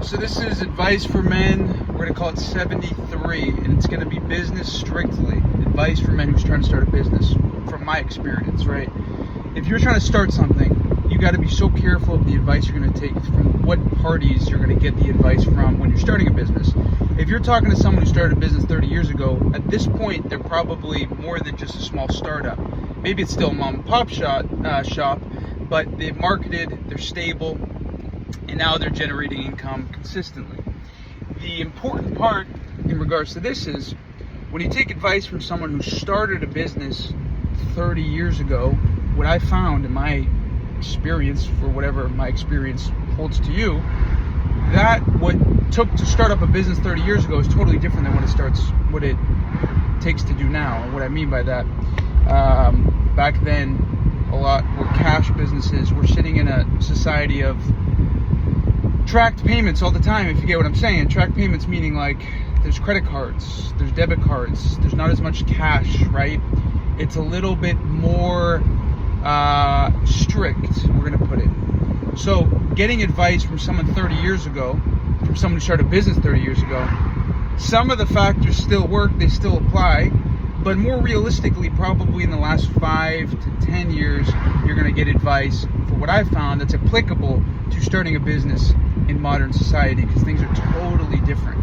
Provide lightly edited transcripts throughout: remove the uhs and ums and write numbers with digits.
So this is advice for men. We're going to call it 73, and it's going to be business strictly. Advice for men who's trying to start a business, from my experience, right? If you're trying to start something, you got to be so careful of the advice you're going to take from what parties you're going to get the advice from when you're starting a business. If you're talking to someone who started a business 30 years ago, at this point, they're probably more than just a small startup. Maybe it's still a mom and pop shop, but they've marketed, they're stable, and now they're generating income consistently. The important part in regards to this is when you take advice from someone who started a business 30 years ago, what I found in my experience, for whatever my experience holds to you, that what took to start up a business 30 years ago is totally different than what it takes to do now. And what I mean by that, back then, a lot were cash businesses. We're sitting in a society of tracked payments all the time, if you get what I'm saying. Tracked payments meaning like there's credit cards, there's debit cards, there's not as much cash, right? It's a little bit more strict, we're gonna put it. So getting advice from someone 30 years ago, from someone who started a business 30 years ago, some of the factors still work, they still apply, but more realistically, probably in the last 5 to 10 years, you're gonna get advice, for what I've found, that's applicable to starting a business in modern society, because things are totally different.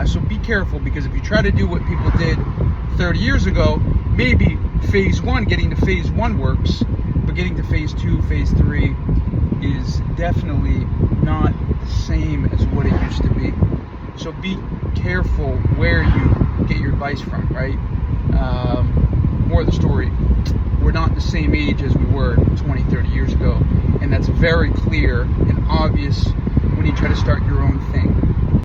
So be careful, because if you try to do what people did 30 years ago, maybe phase one, getting to phase one works, but getting to phase two, phase three is definitely not the same as what it used to be. So be careful where you get your advice from, right? More of the story, we're not the same age as we were 20, 30 years ago, and that's very clear and obvious when you try to start your own thing.